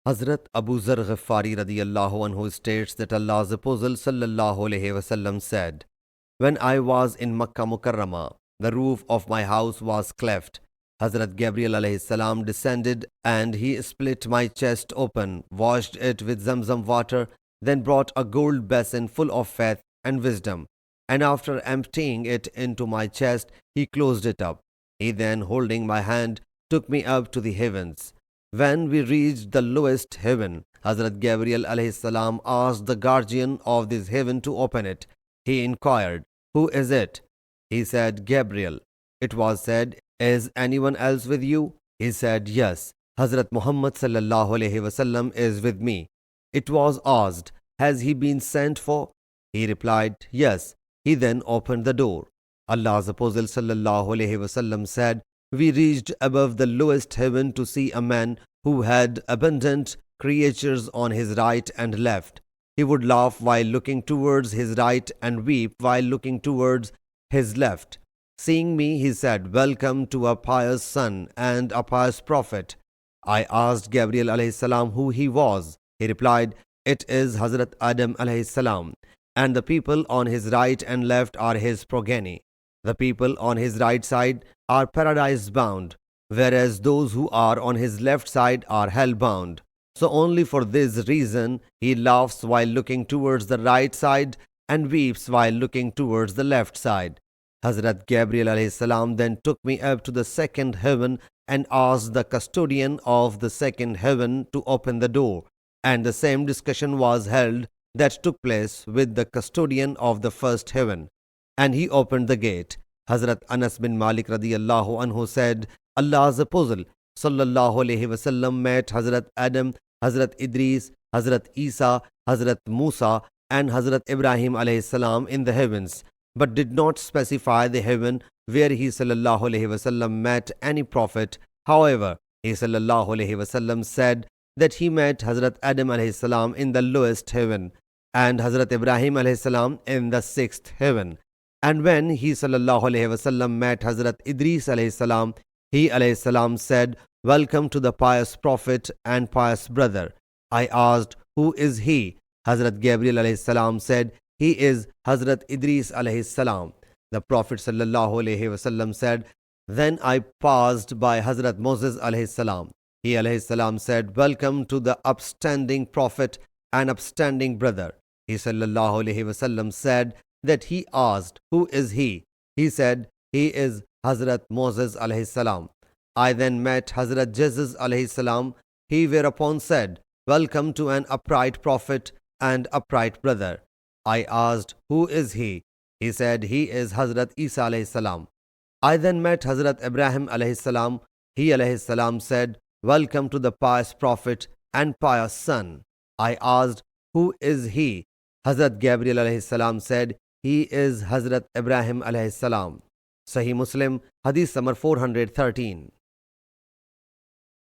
Hazrat Abu Zar Ghifari radiyallahu anhu states that Allah's Apostle sallallahu alayhi wasallam said, "When I was in Makkah Mukarramah, the roof of my house was cleft. Hazrat Gabriel alayhi salam descended and he split my chest open, washed it with Zamzam water, then brought a gold basin full of faith and wisdom. And after emptying it into my chest, he closed it up. He then, holding my hand, took me up to the heavens. When we reached the lowest heaven, Hazrat Gabriel alayhi salam asked the guardian of this heaven to open it. He inquired, 'Who is it?' He said, 'Gabriel.' It was said, 'Is anyone else with you?' He said, 'Yes, Hazrat Mohammad S.A.W. is with me.' It was asked, 'Has he been sent for?' He replied, 'Yes.' He then opened the door. Allah's Apostle ﷺ said, 'We reached above the lowest heaven to see a man who had abundant creatures on his right and left. He would laugh while looking towards his right and weep while looking towards his left. Seeing me, he said, "Welcome to a pious son and a pious prophet." I asked Gabriel alayhi salam who he was. He replied, "It is Hazrat Adam alayhi salam, and the people on his right and left are his progeny. The people on his right side are paradise bound, whereas those who are on his left side are hell bound. So only for this reason he laughs while looking towards the right side and weeps while looking towards the left side." Hazrat Gabriel alayhi salam then took me up to the second heaven and asked the custodian of the second heaven to open the door, and the same discussion was held that took place with the custodian of the first heaven, and he opened the gate. Hazrat Anas bin Malik radiyallahu anhu said, Allah's Apostle sallallahu alayhi wasallam met Hazrat Adam, Hazrat Idris, Hazrat Isa, Hazrat Musa, and Hazrat Ibrahim alayhi salam in the heavens, but did not specify the heaven where he sallallahu alayhi wasallam met any prophet. However, he sallallahu alayhi wasallam said that he met Hazrat Adam alayhi salam in the lowest heaven and Hazrat Ibrahim alayhi salam in the sixth heaven. And when he sallallahu alayhi wasallam met Hazrat Idris alayhi salam, he alayhi salam said, "Welcome to the pious prophet and pious brother." I asked, "Who is he?" Hazrat Gabriel alayhi salam said, "He is Hazrat Idris alayhi salam." The Prophet sallallahu alayhi wasallam said, "Then I passed by Hazrat Moses alayhi salam. He alayhi salam said, 'Welcome to the upstanding prophet and upstanding brother.'" He sallallahu alayhi wasallam said that he asked, "Who is he?" He said, "He is Hazrat Moses alayhi salam." I then met Hazrat Jesus alayhi salam. He whereupon said, "Welcome to an upright prophet and upright brother." I asked, "Who is he?" He said, "He is Hazrat Isa alayhi salam." I then met Hazrat Ibrahim alayhi salam. He alayhi salam said, "Welcome to the pious prophet and pious son." I asked, "Who is he?" Hazrat Gabriel alayhi salam said, "He is Hazrat Ibrahim alayhi salam." Sahih Muslim Hadees number 413.